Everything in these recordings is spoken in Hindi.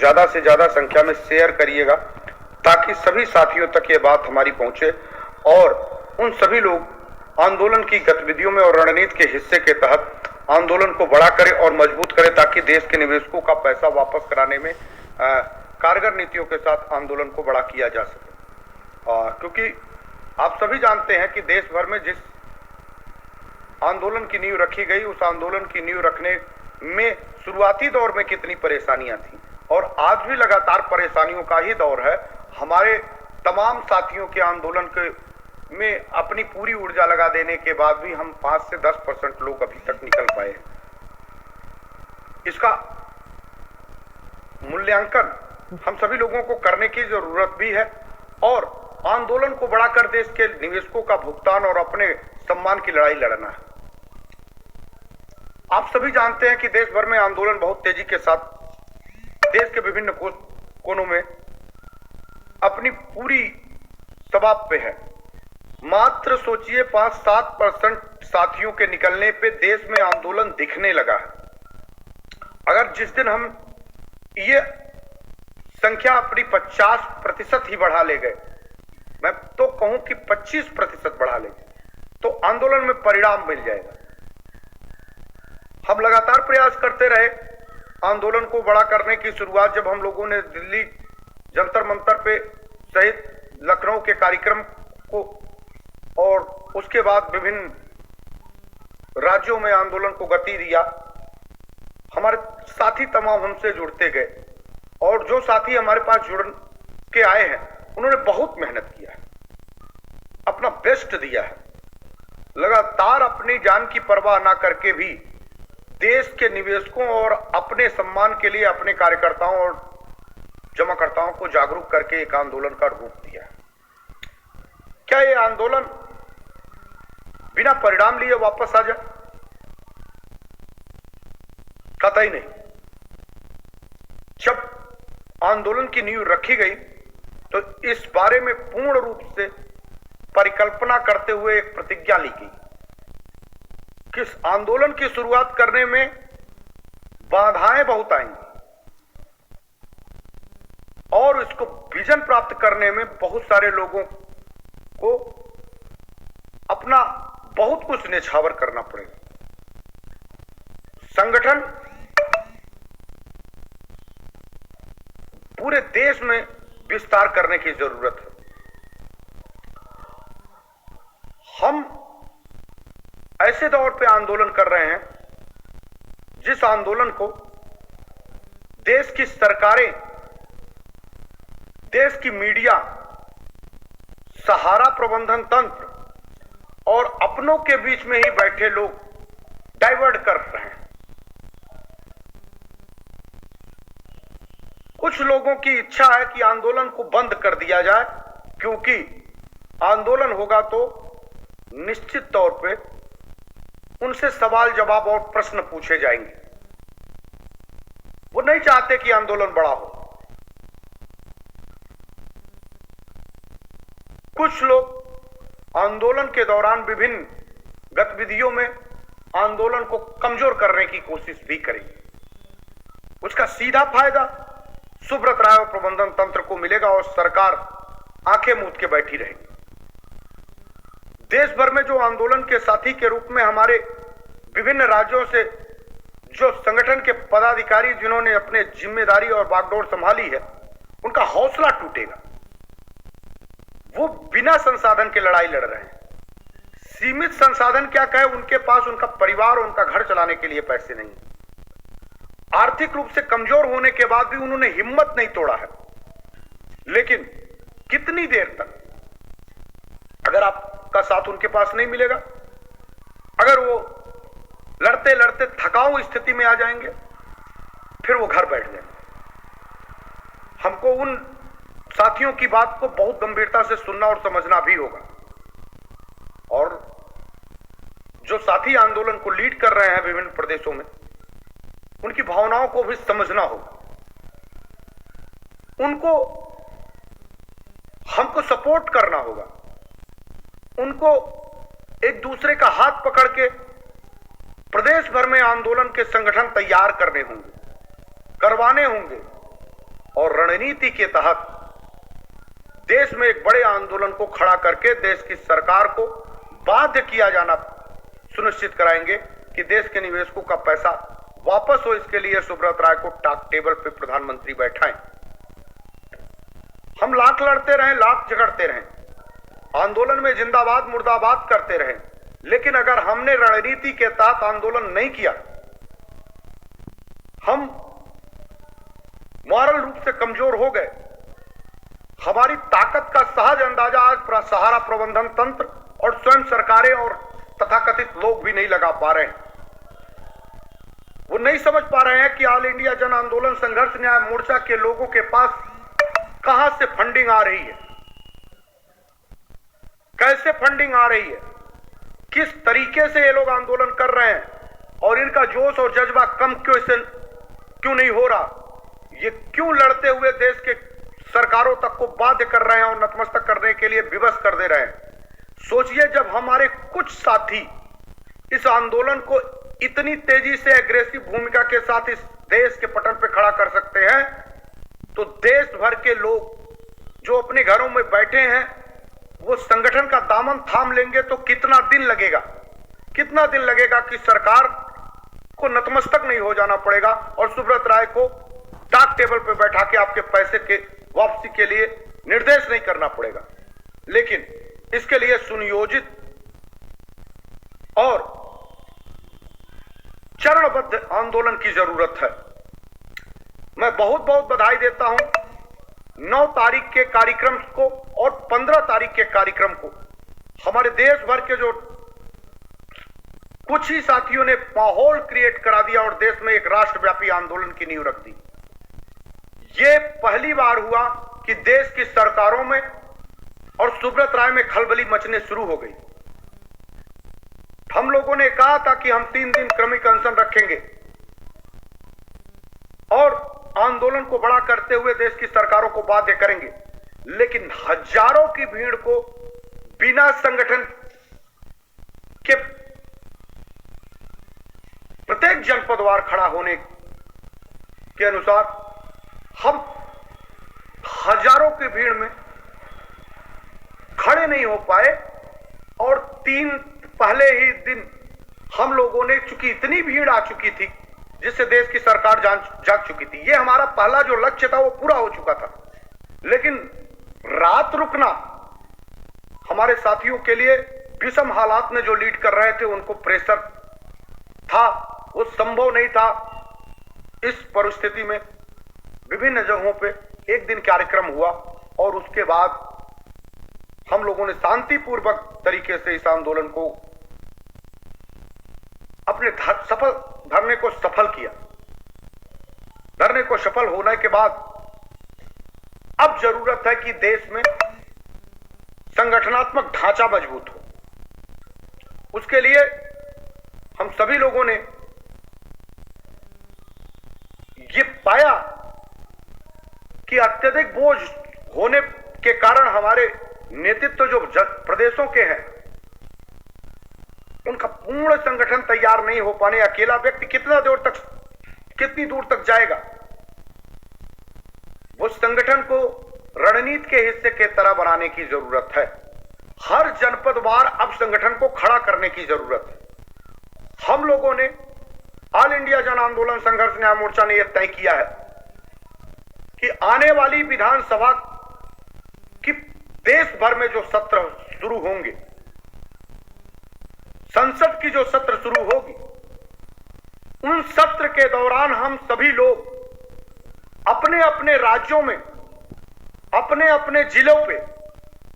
ज्यादा से ज्यादा संख्या में शेयर करिएगा ताकि सभी साथियों तक ये बात हमारी पहुंचे और उन सभी लोग आंदोलन की गतिविधियों में और रणनीति के हिस्से के तहत आंदोलन को बड़ा करें और मजबूत करें ताकि देश के निवेशकों का पैसा वापस कराने में कारगर नीतियों के साथ आंदोलन को बड़ा किया जा सके। क्योंकि आप सभी जानते हैं कि देश भर में जिस आंदोलन की नींव रखी गई, उस आंदोलन की नींव रखने में शुरुआती दौर में कितनी परेशानियां थी और आज भी लगातार परेशानियों का ही दौर है। हमारे तमाम साथियों के आंदोलन के में अपनी पूरी ऊर्जा लगा देने के बाद भी हम 5 से 10% लोग अभी तक निकल पाए। इसका मूल्यांकन हम सभी लोगों को करने की जरूरत भी है और आंदोलन को बढ़ाकर देश के निवेशकों का भुगतान और अपने सम्मान की लड़ाई लड़ना है। आप सभी जानते हैं कि देश भर में आंदोलन बहुत तेजी के साथ देश के विभिन्न कोनों में अपनी पूरी शबाब पे है। मात्र सोचिए 5-7% साथियों के निकलने पे देश में आंदोलन दिखने लगा है। अगर जिस दिन हम ये संख्या अपनी 50% ही बढ़ा ले गए, मैं तो कहूं कि 25% बढ़ा ले, तो आंदोलन में परिणाम मिल जाएगा। हम लगातार प्रयास करते रहे। आंदोलन को बड़ा करने की शुरुआत जब हम लोगों ने दिल्ली जंतर मंतर पे सहित लखनऊ के कार्यक्रम को और उसके बाद विभिन्न राज्यों में आंदोलन को गति दिया, हमारे साथी तमाम हमसे जुड़ते गए और जो साथी हमारे पास जुड़ के आए हैं उन्होंने बहुत मेहनत किया है, अपना बेस्ट दिया है, लगातार अपनी जान की परवाह ना करके भी देश के निवेशकों और अपने सम्मान के लिए अपने कार्यकर्ताओं और जमाकर्ताओं को जागरूक करके एक आंदोलन का रूप दिया है। क्या ये आंदोलन बिना परिणाम लिए वापस आ जाए? कतई नहीं। जब आंदोलन की नींव रखी गई तो इस बारे में पूर्ण रूप से परिकल्पना करते हुए एक प्रतिज्ञा ली गई कि इस आंदोलन की शुरुआत करने में बाधाएं बहुत आएंगी और इसको विजन प्राप्त करने में बहुत सारे लोगों को अपना बहुत कुछ न्यौछावर करना पड़ेगा। संगठन पूरे देश में विस्तार करने की जरूरत है। हम ऐसे दौर पे आंदोलन कर रहे हैं जिस आंदोलन को देश की सरकारें, देश की मीडिया, सहारा प्रबंधन तंत्र और अपनों के बीच में ही बैठे लोग डाइवर्ट कर रहे हैं। कुछ लोगों की इच्छा है कि आंदोलन को बंद कर दिया जाए क्योंकि आंदोलन होगा तो निश्चित तौर पे उनसे सवाल जवाब और प्रश्न पूछे जाएंगे। वो नहीं चाहते कि आंदोलन बड़ा हो। कुछ लोग आंदोलन के दौरान विभिन्न गतिविधियों में आंदोलन को कमजोर करने की कोशिश भी करेंगे। उसका सीधा फायदा सुब्रत राय और प्रबंधन तंत्र को मिलेगा और सरकार आंखें मूंद के बैठी रहेगी। देश भर में जो आंदोलन के साथी के रूप में हमारे विभिन्न राज्यों से जो संगठन के पदाधिकारी जिन्होंने अपने जिम्मेदारी और बागडोर संभाली है, उनका हौसला टूटेगा। वो बिना संसाधन के लड़ाई लड़ रहे हैं। सीमित संसाधन क्या कहे, उनके पास उनका परिवार और उनका घर चलाने के लिए पैसे नहीं। आर्थिक रूप से कमजोर होने के बाद भी उन्होंने हिम्मत नहीं तोड़ा है। लेकिन कितनी देर तक? अगर आपका साथ उनके पास नहीं मिलेगा, अगर वो लड़ते लड़ते थकाऊ स्थिति में आ जाएंगे, फिर वो घर बैठ जाएंगे। हमको उन साथियों की बात को बहुत गंभीरता से सुनना और समझना भी होगा और जो साथी आंदोलन को लीड कर रहे हैं विभिन्न प्रदेशों में, उनकी भावनाओं को भी समझना होगा। उनको हमको सपोर्ट करना होगा। उनको एक दूसरे का हाथ पकड़ के प्रदेश भर में आंदोलन के संगठन तैयार करने होंगे, करवाने होंगे और रणनीति के तहत देश में एक बड़े आंदोलन को खड़ा करके देश की सरकार को बाध्य किया जाना सुनिश्चित कराएंगे कि देश के निवेशकों का पैसा वापस हो। इसके लिए सुब्रत राय को टॉक टेबल पे प्रधानमंत्री बैठाएं। हम लाख लड़ते रहें, लाख झगड़ते रहें, आंदोलन में जिंदाबाद मुर्दाबाद करते रहें, लेकिन अगर हमने रणनीति के तहत आंदोलन नहीं किया, हम मॉरल रूप से कमजोर हो गए। हमारी ताकत का सहज अंदाजा आज सहारा प्रबंधन तंत्र और स्वयं सरकारें और तथाकथित लोग भी नहीं लगा पा रहे हैं। वो नहीं समझ पा रहे हैं कि ऑल इंडिया जन आंदोलन संघर्ष न्याय मोर्चा के लोगों के पास कहां से फंडिंग आ रही है, कैसे फंडिंग आ रही है, किस तरीके से ये लोग आंदोलन कर रहे हैं और इनका जोश और जज्बा कम क्यों नहीं हो रहा। ये क्यों लड़ते हुए देश के सरकारों तक को बाध्य कर रहे हैं और नतमस्तक करने के लिए विवश कर दे रहे हैं। सोचिए, जब हमारे कुछ साथी इस आंदोलन को इतनी तेजी से एग्रेसिव भूमिका के साथ इस देश के पटल पे खड़ा कर सकते हैं, तो देश भर के लोग जो अपने घरों में बैठे हैं वो संगठन का दामन थाम लेंगे तो कितना दिन लगेगा कि सरकार को नतमस्तक नहीं हो जाना पड़ेगा और सुब्रत राय को टॉक टेबल पे बैठा के आपके पैसे के वापसी के लिए निर्देश नहीं करना पड़ेगा। लेकिन इसके लिए सुनियोजित और चरणबद्ध आंदोलन की जरूरत है। मैं बहुत बहुत बधाई देता हूं 9 तारीख के कार्यक्रम को और 15 तारीख के कार्यक्रम को। हमारे देश भर के जो कुछ ही साथियों ने माहौल क्रिएट करा दिया और देश में एक राष्ट्रव्यापी आंदोलन की नींव रख दी। ये पहली बार हुआ कि देश की सरकारों में और सुब्रत राय में खलबली मचने शुरू हो गई। हम लोगों ने कहा था कि हम 3 दिन क्रमिक अनशन रखेंगे और आंदोलन को बड़ा करते हुए देश की सरकारों को बाध्य करेंगे, लेकिन हजारों की भीड़ को बिना संगठन के प्रत्येक जनपदवार खड़ा होने के अनुसार हम हजारों की भीड़ में खड़े नहीं हो पाए और 3 पहले ही दिन हम लोगों ने, चूंकि इतनी भीड़ आ चुकी थी जिससे देश की सरकार जाग चुकी थी, ये हमारा पहला जो लक्ष्य था वो पूरा हो चुका था, लेकिन रात रुकना हमारे साथियों के लिए विषम हालात में जो लीड कर रहे थे उनको प्रेशर था, वो संभव नहीं था। इस परिस्थिति में विभिन्न जगहों पे एक दिन कार्यक्रम हुआ और उसके बाद हम लोगों ने शांतिपूर्वक तरीके से इस आंदोलन को अपने धरने को सफल किया। धरने को सफल होने के बाद अब जरूरत है कि देश में संगठनात्मक ढांचा मजबूत हो। उसके लिए हम सभी लोगों ने ये पाया कि अत्यधिक बोझ होने के कारण हमारे नेतृत्व जो प्रदेशों के हैं उनका पूर्ण संगठन तैयार नहीं हो पाने, अकेला व्यक्ति कितनी दूर तक जाएगा। वो संगठन को रणनीति के हिस्से के तरह बनाने की जरूरत है। हर जनपदवार अब संगठन को खड़ा करने की जरूरत है। हम लोगों ने ऑल इंडिया जन आंदोलन संघर्ष न्याय मोर्चा ने यह तय किया है कि आने वाली विधानसभा की देश भर में जो सत्र शुरू होंगे, संसद की जो सत्र शुरू होगी, उन सत्र के दौरान हम सभी लोग अपने अपने राज्यों में, अपने अपने जिलों पे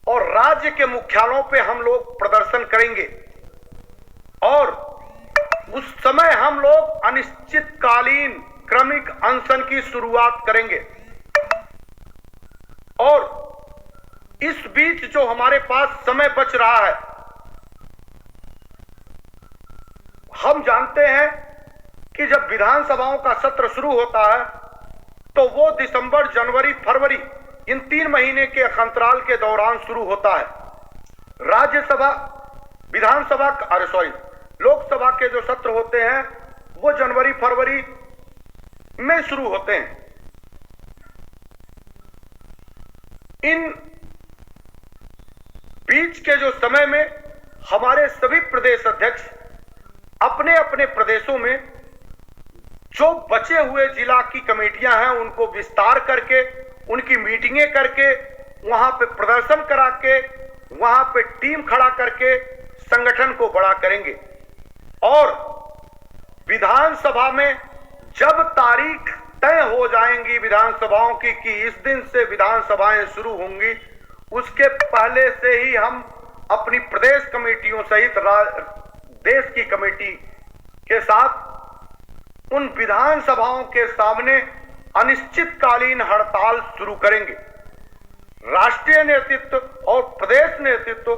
और राज्य के मुख्यालयों पे हम लोग प्रदर्शन करेंगे और उस समय हम लोग अनिश्चितकालीन क्रमिक अनशन की शुरुआत करेंगे। और इस बीच जो हमारे पास समय बच रहा है, हम जानते हैं कि जब विधानसभाओं का सत्र शुरू होता है तो वो दिसंबर, जनवरी, फरवरी इन 3 महीने के अंतराल के दौरान शुरू होता है। राज्यसभा, विधानसभा, लोकसभा के जो सत्र होते हैं वो जनवरी, फरवरी में शुरू होते हैं। इन बीच के जो समय में हमारे सभी प्रदेश अध्यक्ष अपने अपने प्रदेशों में जो बचे हुए जिला की कमेटियां हैं उनको विस्तार करके, उनकी मीटिंगें करके, वहां पे प्रदर्शन करा के, वहां पे टीम खड़ा करके संगठन को बड़ा करेंगे। और विधानसभा में जब तारीख तय हो जाएंगी विधानसभाओं की कि इस दिन से विधानसभाएं शुरू होंगी, उसके पहले से ही हम अपनी प्रदेश कमेटियों सहित देश की कमेटी के साथ उन विधानसभाओं के सामने अनिश्चितकालीन हड़ताल शुरू करेंगे। राष्ट्रीय नेतृत्व और प्रदेश नेतृत्व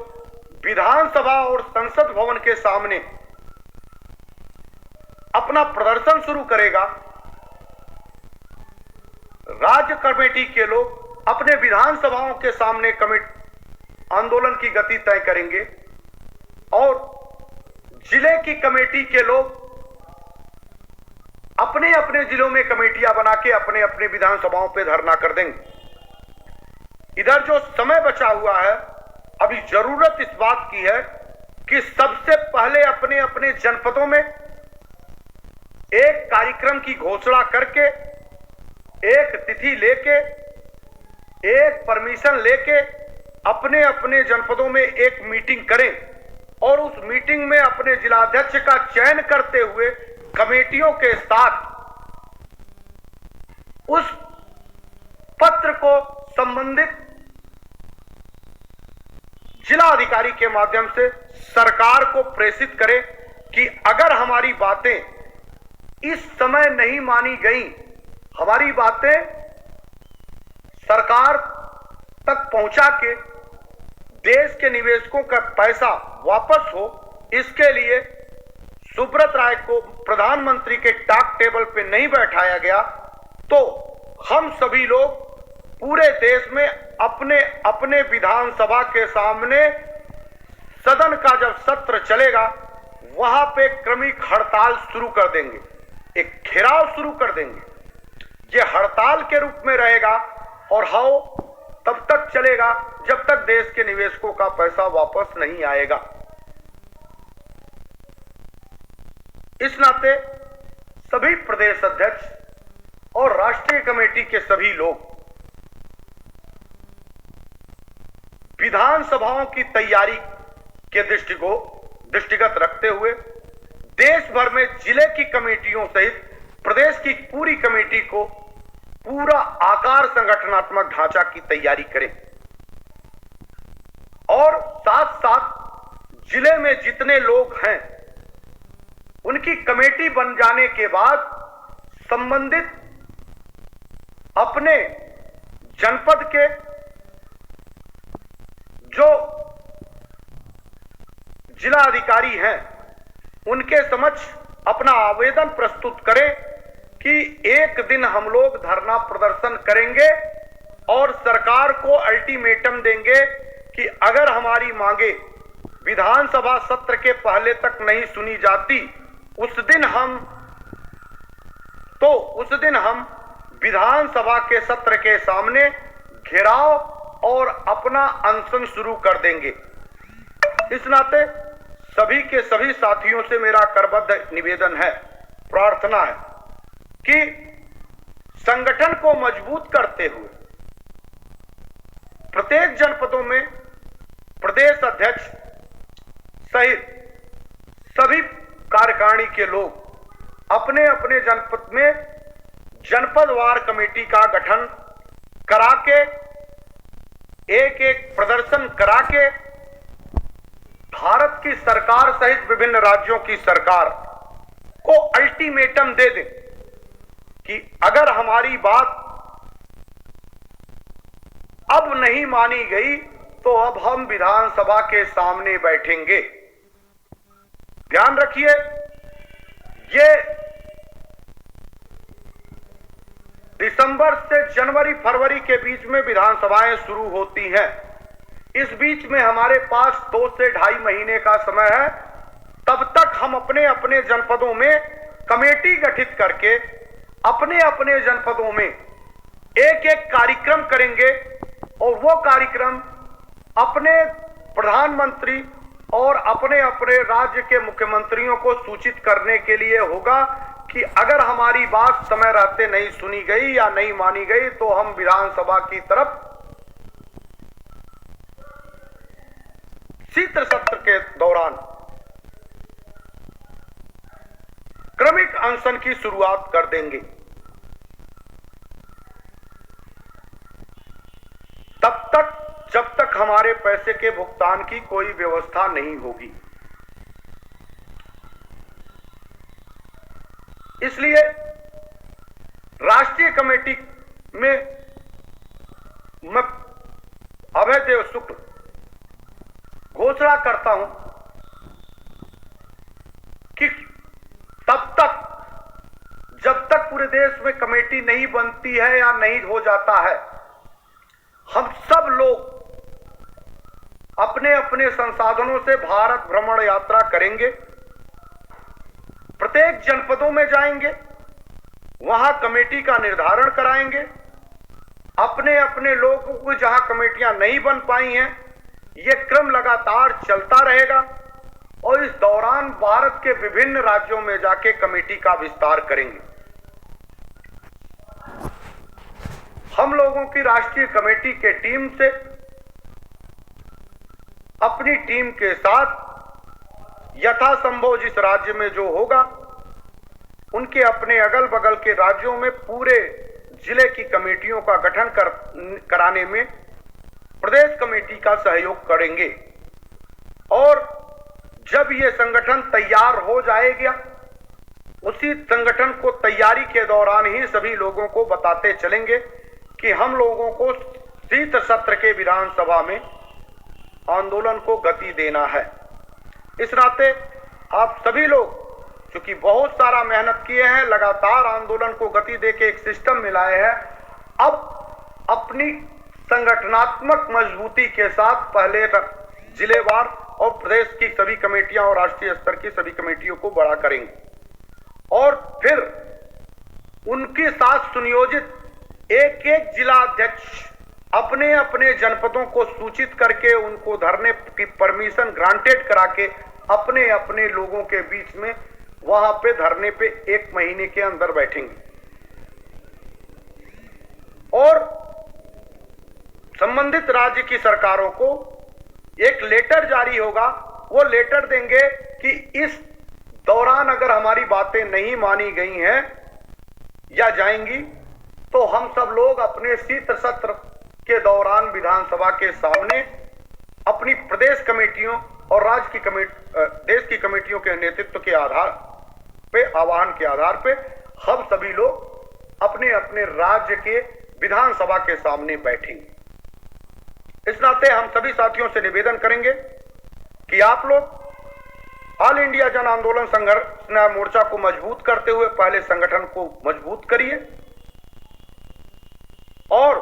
विधानसभा और संसद भवन के सामने अपना प्रदर्शन शुरू करेगा। राज्य कमेटी के लोग अपने विधानसभाओं के सामने आंदोलन की गति तय करेंगे और जिले की कमेटी के लोग अपने अपने जिलों में कमेटियां बना के अपने अपने विधानसभाओं पे धरना कर देंगे। इधर जो समय बचा हुआ है, अभी जरूरत इस बात की है कि सबसे पहले अपने अपने जनपदों में एक कार्यक्रम की घोषणा करके, एक तिथि लेके, एक परमिशन लेके अपने अपने जनपदों में एक मीटिंग करें और उस मीटिंग में अपने जिलाध्यक्ष का चयन करते हुए कमेटियों के साथ उस पत्र को संबंधित जिला अधिकारी के माध्यम से सरकार को प्रेषित करें कि अगर हमारी बातें इस समय नहीं मानी गई, हमारी बातें सरकार तक पहुंचा के देश के निवेशकों का पैसा वापस हो, इसके लिए सुब्रत राय को प्रधानमंत्री के टॉक टेबल पे नहीं बैठाया गया, तो हम सभी लोग पूरे देश में अपने अपने विधानसभा के सामने सदन का जब सत्र चलेगा वहां पे क्रमिक हड़ताल शुरू कर देंगे, एक घेराव शुरू कर देंगे। ये हड़ताल के रूप में रहेगा और हाउ तब तक चलेगा जब तक देश के निवेशकों का पैसा वापस नहीं आएगा। इस नाते सभी प्रदेश अध्यक्ष और राष्ट्रीय कमेटी के सभी लोग विधानसभाओं की तैयारी के दृष्टिगत रखते हुए देश भर में जिले की कमेटियों सहित प्रदेश की पूरी कमेटी को पूरा आकार संगठनात्मक ढांचा की तैयारी करें और साथ साथ जिले में जितने लोग हैं उनकी कमेटी बन जाने के बाद संबंधित अपने जनपद के जो जिला अधिकारी हैं उनके समक्ष अपना आवेदन प्रस्तुत करें कि एक दिन हम लोग धरना प्रदर्शन करेंगे और सरकार को अल्टीमेटम देंगे कि अगर हमारी मांगे विधानसभा सत्र के पहले तक नहीं सुनी जाती, उस दिन हम विधानसभा के सत्र के सामने घेराव और अपना अनशन शुरू कर देंगे। इस नाते सभी के सभी साथियों से मेरा करबद्ध निवेदन है, प्रार्थना है कि संगठन को मजबूत करते हुए प्रत्येक जनपदों में प्रदेश अध्यक्ष सहित सभी कार्यकारिणी के लोग अपने अपने जनपद में जनपदवार कमेटी का गठन करा के एक एक प्रदर्शन करा के भारत की सरकार सहित विभिन्न राज्यों की सरकार को अल्टीमेटम दे दें कि अगर हमारी बात अब नहीं मानी गई तो अब हम विधानसभा के सामने बैठेंगे। ध्यान रखिए, ये दिसंबर से जनवरी फरवरी के बीच में विधानसभाएं शुरू होती हैं। इस बीच में हमारे पास 2 से 2.5 महीने का समय है। तब तक हम अपने अपने जनपदों में कमेटी गठित करके अपने अपने जनपदों में एक एक कार्यक्रम करेंगे और वो कार्यक्रम अपने प्रधानमंत्री और अपने अपने राज्य के मुख्यमंत्रियों को सूचित करने के लिए होगा कि अगर हमारी बात समय रहते नहीं सुनी गई या नहीं मानी गई तो हम विधानसभा की तरफ शीत सत्र के दौरान क्रमिक अनशन की शुरुआत कर देंगे। तब तक जब तक हमारे पैसे के भुगतान की कोई व्यवस्था नहीं होगी। इसलिए राष्ट्रीय कमेटी में मैं अभय देव शुक्ल घोषणा करता हूं कि तब तक जब तक पूरे देश में कमेटी नहीं बनती है या नहीं हो जाता है, हम सब लोग अपने अपने संसाधनों से भारत भ्रमण यात्रा करेंगे, प्रत्येक जनपदों में जाएंगे, वहां कमेटी का निर्धारण कराएंगे, अपने अपने लोगों को जहां कमेटियां नहीं बन पाई हैं, यह क्रम लगातार चलता रहेगा और इस दौरान भारत के विभिन्न राज्यों में जाके कमेटी का विस्तार करेंगे। हम लोगों की राष्ट्रीय कमेटी के टीम से अपनी टीम के साथ यथासंभव जिस राज्य में जो होगा उनके अपने अगल बगल के राज्यों में पूरे जिले की कमेटियों का गठन कराने में प्रदेश कमेटी का सहयोग करेंगे और जब ये संगठन तैयार हो जाएगा उसी संगठन को तैयारी के दौरान ही सभी लोगों को बताते चलेंगे कि हम लोगों को शीत सत्र के विधानसभा में आंदोलन को गति देना है। इस नाते आप सभी लोग क्योंकि बहुत सारा मेहनत किए हैं, लगातार आंदोलन को गति देके एक सिस्टम मिलाए हैं, अब अपनी संगठनात्मक मजबूती के साथ पहले जिलेवार और प्रदेश की सभी कमेटियां और राष्ट्रीय स्तर की सभी कमेटियों को बड़ा करेंगे और फिर उनके साथ सुनियोजित एक एक जिला अध्यक्ष अपने अपने जनपदों को सूचित करके उनको धरने की परमिशन ग्रांटेड करा के अपने अपने लोगों के बीच में वहां पे धरने पे 1 महीने के अंदर बैठेंगे और संबंधित राज्य की सरकारों को एक लेटर जारी होगा। वो लेटर देंगे कि इस दौरान अगर हमारी बातें नहीं मानी गई हैं या जाएंगी तो हम सब लोग अपने शीत सत्र के दौरान विधानसभा के सामने अपनी प्रदेश कमेटियों और राज्य की देश की कमेटियों के नेतृत्व के आधार पे आह्वान के आधार पे हम सभी लोग अपने अपने राज्य के विधानसभा के सामने बैठेंगे। इस नाते हम सभी साथियों से निवेदन करेंगे कि आप लोग ऑल इंडिया जन आंदोलन संघर्ष न्याय मोर्चा को मजबूत करते हुए पहले संगठन को मजबूत करिए और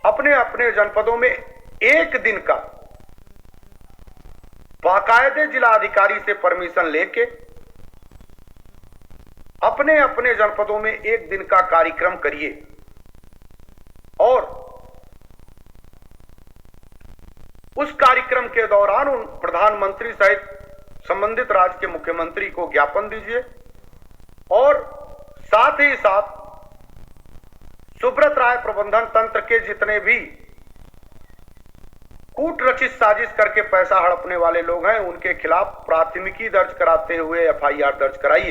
अपने अपने जनपदों में एक दिन का बाकायदे जिला अधिकारी से परमिशन लेके अपने अपने जनपदों में एक दिन का कार्यक्रम करिए और उस कार्यक्रम के दौरान उन प्रधानमंत्री सहित संबंधित राज्य के मुख्यमंत्री को ज्ञापन दीजिए और साथ ही साथ सुब्रत राय प्रबंधन तंत्र के जितने भी कूट रचित साजिश करके पैसा हड़पने वाले लोग हैं उनके खिलाफ प्राथमिकी दर्ज कराते हुए FIR दर्ज कराइए।